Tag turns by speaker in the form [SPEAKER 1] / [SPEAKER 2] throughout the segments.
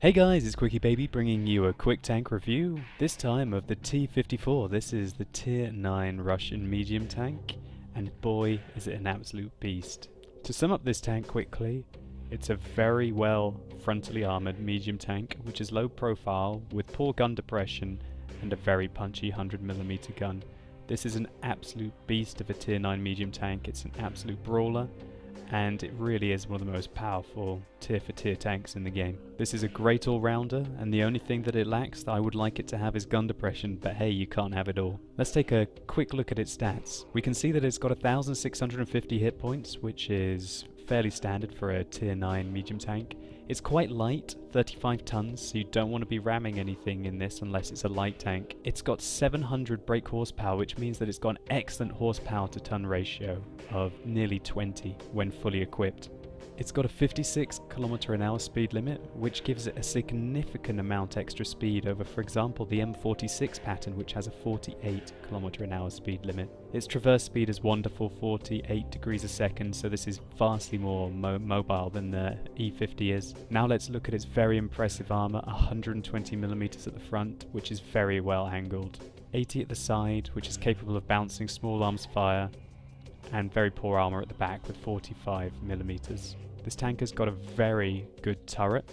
[SPEAKER 1] Hey guys, it's Quickie Baby bringing you a quick tank review, this time of the T-54. This is the Tier 9 Russian medium tank, and boy is it an absolute beast. To sum up this tank quickly, it's a very well frontally armoured medium tank which is low profile with poor gun depression and a very punchy 100mm gun. This is an absolute beast of a Tier 9 medium tank. It's an absolute brawler, and it really is one of the most powerful tier for tier tanks in the game. This is a great all-rounder, and the only thing that it lacks that I would like it to have is gun depression, but hey, you can't have it all. Let's take a quick look at its stats. We can see that it's got 1,650 hit points, which is fairly standard for a tier 9 medium tank. It's quite light, 35 tons, so you don't want to be ramming anything in this unless it's a light tank. It's got 700 brake horsepower, which means that it's got an excellent horsepower to ton ratio of nearly 20 when fully equipped. It's got a 56 km/h speed limit, which gives it a significant amount extra speed over, for example, the M46 pattern, which has a 48 km/h speed limit. Its traverse speed is wonderful, 48 degrees a second, so this is vastly more mobile than the E50 is. Now let's look at its very impressive armor, 120mm at the front, which is very well angled, 80 at the side, which is capable of bouncing small arms fire, and very poor armor at the back with 45mm. This tank has got a very good turret.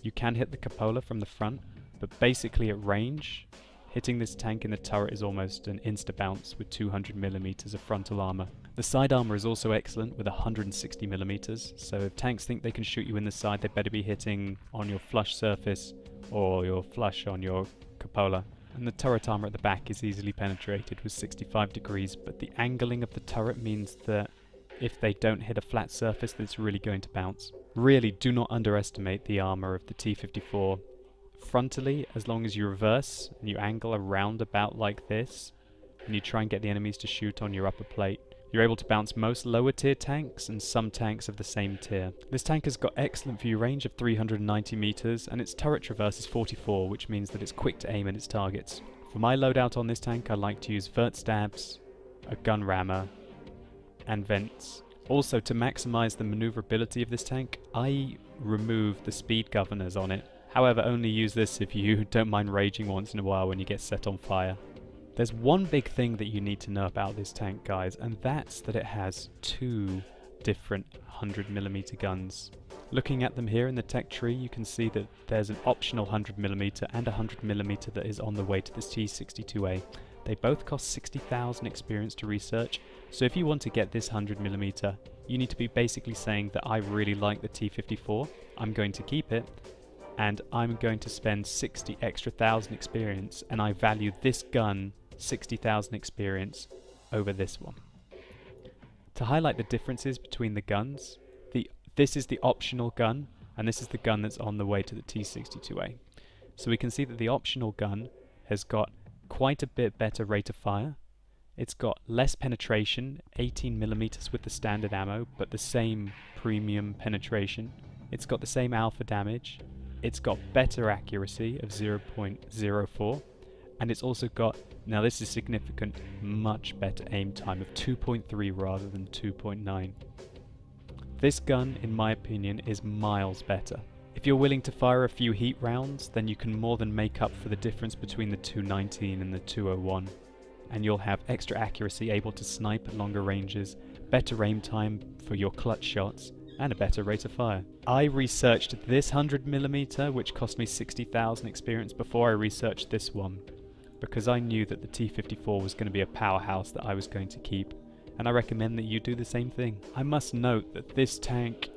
[SPEAKER 1] You can hit the cupola from the front, but basically at range, hitting this tank in the turret is almost an insta-bounce with 200mm of frontal armor. The side armor is also excellent with 160mm, so if tanks think they can shoot you in the side, they better be hitting on your flush surface or your flush on your cupola. And the turret armor at the back is easily penetrated with 65 degrees, but the angling of the turret means that if they don't hit a flat surface, that it's really going to bounce. Really, do not underestimate the armor of the T-54. Frontally, as long as you reverse and you angle around about like this, and you try and get the enemies to shoot on your upper plate, you're able to bounce most lower tier tanks and some tanks of the same tier. This tank has got excellent view range of 390 meters, and its turret traverse is 44, which means that it's quick to aim at its targets. For my loadout on this tank, I like to use vert stabs, a gun rammer, and vents. Also, to maximize the maneuverability of this tank, I remove the speed governors on it. However, only use this if you don't mind raging once in a while when you get set on fire. There's one big thing that you need to know about this tank, guys, and that's that it has two different 100mm guns. Looking at them here in the tech tree, you can see that there's an optional 100mm and a 100mm that is on the way to this T62A. They both cost 60,000 experience to research, so if you want to get this 100mm, you need to be basically saying that I really like the T-54, I'm going to keep it, and I'm going to spend 60 extra thousand experience, and I value this gun 60,000 experience over this one. To highlight the differences between the guns, this is the optional gun, and this is the gun that's on the way to the T-62A. So we can see that the optional gun has got quite a bit better rate of fire. It's got less penetration, 18mm with the standard ammo, but the same premium penetration. It's got the same alpha damage. It's got better accuracy of 0.04, and it's also got, now this is significant, much better aim time of 2.3 rather than 2.9. This gun, in my opinion, is miles better. If you're willing to fire a few heat rounds, then you can more than make up for the difference between the 219 and the 201, and you'll have extra accuracy, able to snipe at longer ranges, better aim time for your clutch shots, and a better rate of fire. I researched this 100mm, which cost me 60,000 experience, before I researched this one, because I knew that the T-54 was going to be a powerhouse that I was going to keep, and I recommend that you do the same thing. I must note that this tank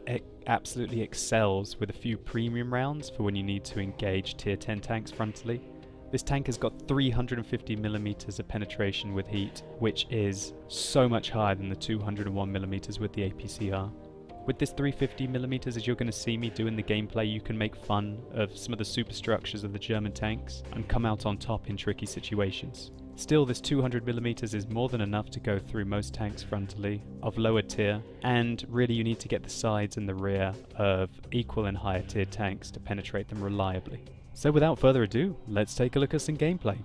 [SPEAKER 1] absolutely excels with a few premium rounds for when you need to engage tier 10 tanks frontally. This tank has got 350mm of penetration with heat, which is so much higher than the 201mm with the APCR. With this 350mm, as you're going to see me do in the gameplay, you can make fun of some of the superstructures of the German tanks and come out on top in tricky situations. Still, this 200mm is more than enough to go through most tanks frontally of lower tier, and really you need to get the sides and the rear of equal and higher tier tanks to penetrate them reliably. So without further ado, let's take a look at some gameplay.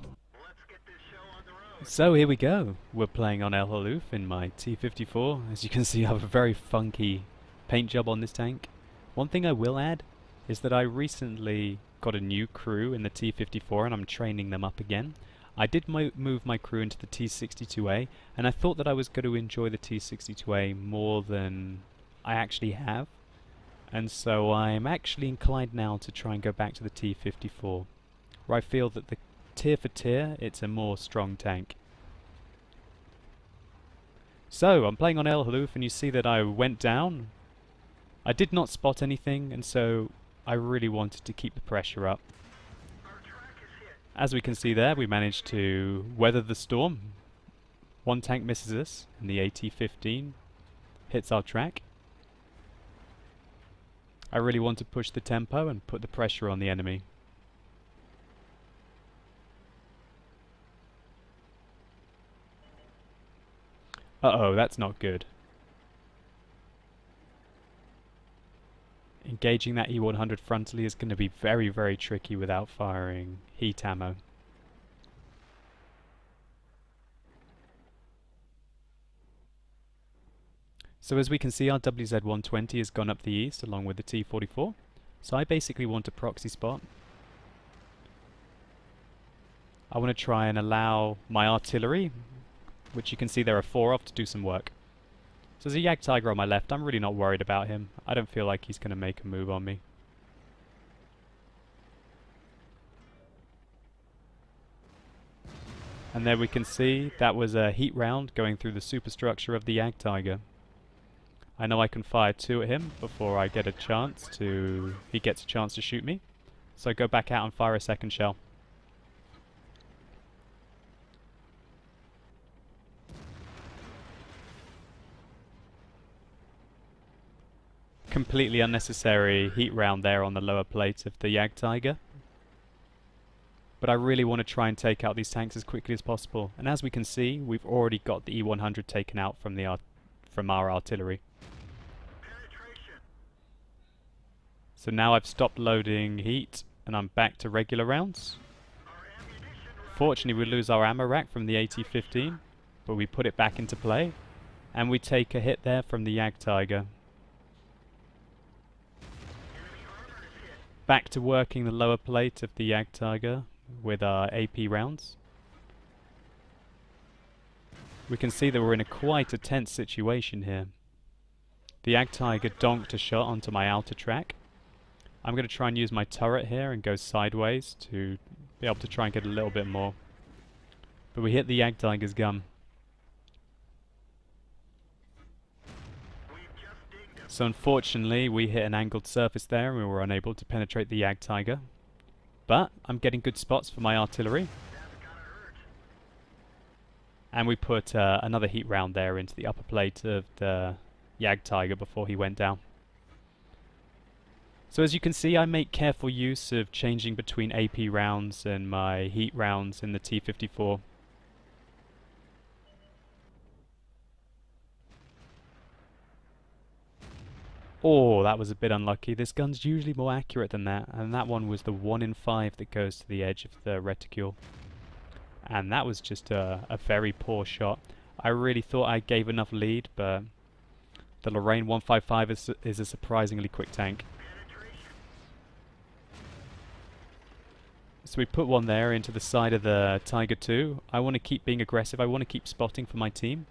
[SPEAKER 1] So here we go, we're playing on El Haloof in my T-54. As you can see, I have a very funky paint job on this tank. One thing I will add is that I recently got a new crew in the T-54 and I'm training them up again. I did move my crew into the T-62A, and I thought that I was going to enjoy the T-62A more than I actually have. And so I'm actually inclined now to try and go back to the T-54, where I feel that the tier for tier, it's a more strong tank. So, I'm playing on El Haloof, and you see that I went down. I did not spot anything, and so I really wanted to keep the pressure up. As we can see there, we managed to weather the storm. One tank misses us, and the AT-15 hits our track. I really want to push the tempo and put the pressure on the enemy. Uh-oh, that's not good. Engaging that E-100 frontally is going to be very, very tricky without firing heat ammo. So as we can see, our WZ-120 has gone up the east along with the T-44. So I basically want a proxy spot. I want to try and allow my artillery, which you can see there are 4 of, to do some work. So there's a Yak Tiger on my left. I'm really not worried about him. I don't feel like he's going to make a move on me. And there we can see that was a heat round going through the superstructure of the Yak Tiger. I know I can fire 2 at him before I get a chance to... he gets a chance to shoot me. So I go back out and fire a second shell. Completely unnecessary heat round there on the lower plate of the Yak Tiger. But I really want to try and take out these tanks as quickly as possible. And as we can see, we've already got the E-100 taken out from our artillery. So now I've stopped loading heat and I'm back to regular rounds. Fortunately, we lose our ammo rack from the AT-15, but we put it back into play and we take a hit there from the Yak Tiger. Back to working the lower plate of the Yak Tiger with our AP rounds. We can see that we're in quite a tense situation here. The Yak Tiger donked a shot onto my outer track. I'm going to try and use my turret here and go sideways to be able to try and get a little bit more. But we hit the Yak Tiger's gun. So unfortunately we hit an angled surface there and we were unable to penetrate the Yak Tiger. But I'm getting good spots for my artillery. And we put another heat round there into the upper plate of the Yak Tiger before he went down. So as you can see, I make careful use of changing between AP rounds and my heat rounds in the T-54. Oh, that was a bit unlucky. This gun's usually more accurate than that, and that one was the 1 in 5 that goes to the edge of the reticule. And that was just a very poor shot. I really thought I gave enough lead, but the Lorraine 155 is a surprisingly quick tank. So we put one there into the side of the Tiger 2. I want to keep being aggressive. I want to keep spotting for my team.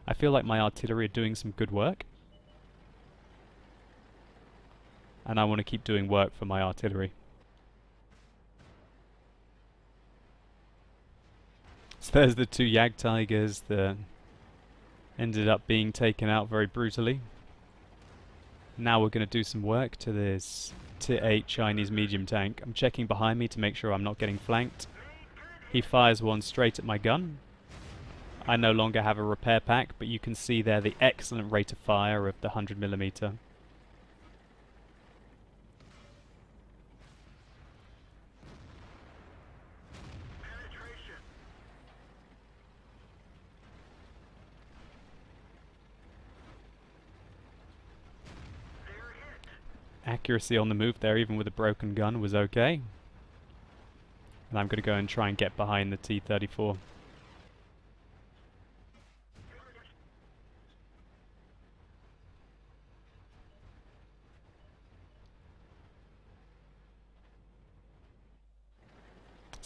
[SPEAKER 1] I feel like my artillery are doing some good work. And I want to keep doing work for my artillery. So there's the 2 Yak Tigers that ended up being taken out very brutally. Now we're going to do some work to this Tier 8 Chinese medium tank. I'm checking behind me to make sure I'm not getting flanked. He fires one straight at my gun. I no longer have a repair pack, but you can see there the excellent rate of fire of the 100mm. Accuracy on the move there, even with a broken gun, was okay. And I'm going to go and try and get behind the T-34.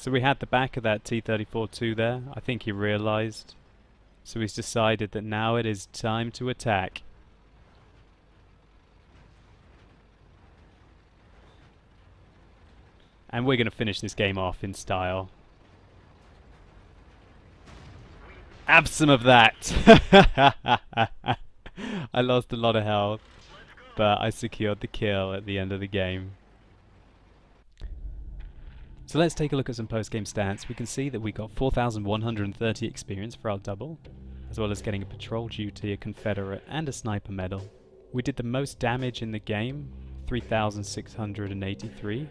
[SPEAKER 1] So we had the back of that T-34-2 there. I think he realised. So he's decided that now it is time to attack. And we're going to finish this game off in style. Have some of that! I lost a lot of health, but I secured the kill at the end of the game. So let's take a look at some post-game stats. We can see that we got 4,130 experience for our double, as well as getting a patrol duty, a Confederate, and a sniper medal. We did the most damage in the game, 3,683,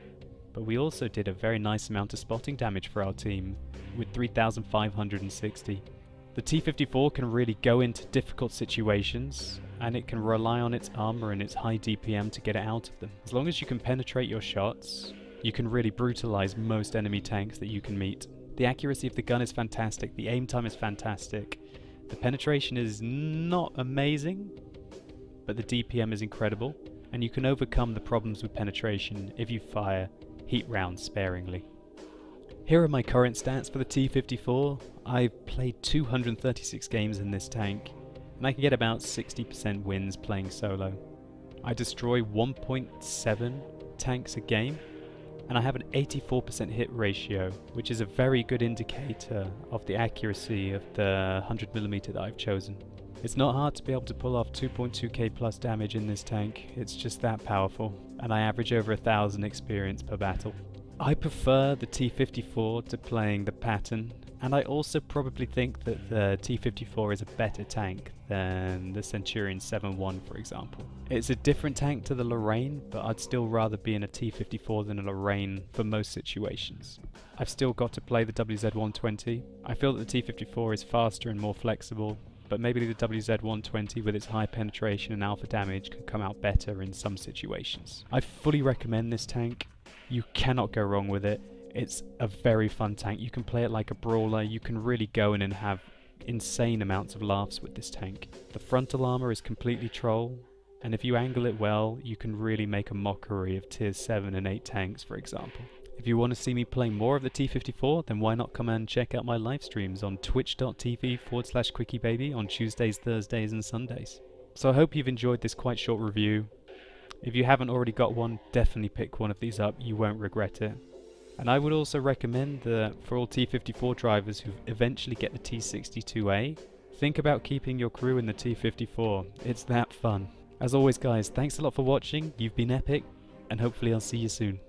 [SPEAKER 1] but we also did a very nice amount of spotting damage for our team, with 3,560. The T-54 can really go into difficult situations, and it can rely on its armor and its high DPM to get it out of them. As long as you can penetrate your shots, you can really brutalize most enemy tanks that you can meet. The accuracy of the gun is fantastic, the aim time is fantastic, the penetration is not amazing, but the DPM is incredible, and you can overcome the problems with penetration if you fire heat rounds sparingly. Here are my current stats for the T-54. I've played 236 games in this tank, and I can get about 60% wins playing solo. I destroy 1.7 tanks a game, and I have an 84% hit ratio, which is a very good indicator of the accuracy of the 100mm that I've chosen. It's not hard to be able to pull off 2.2k plus damage in this tank, it's just that powerful, and I average over 1,000 experience per battle. I prefer the T-54 to playing the Patton, and I also probably think that the T-54 is a better tank than the Centurion 7-1, for example. It's a different tank to the Lorraine, but I'd still rather be in a T-54 than a Lorraine for most situations. I've still got to play the WZ-120. I feel that the T-54 is faster and more flexible, but maybe the WZ-120 with its high penetration and alpha damage could come out better in some situations. I fully recommend this tank. You cannot go wrong with it. It's a very fun tank. You can play it like a brawler. You can really go in and have insane amounts of laughs with this tank. The frontal armor is completely troll, and if you angle it well, you can really make a mockery of tier 7 and 8 tanks, for example. If you want to see me play more of the T-54, then why not come and check out my live streams on twitch.tv/quickybaby on Tuesdays, Thursdays and Sundays. So I hope you've enjoyed this quite short review. If you haven't already got one, definitely pick one of these up, you won't regret it. And I would also recommend that for all T-54 drivers who eventually get the T-62A, think about keeping your crew in the T-54, it's that fun. As always guys, thanks a lot for watching, you've been epic, and hopefully I'll see you soon.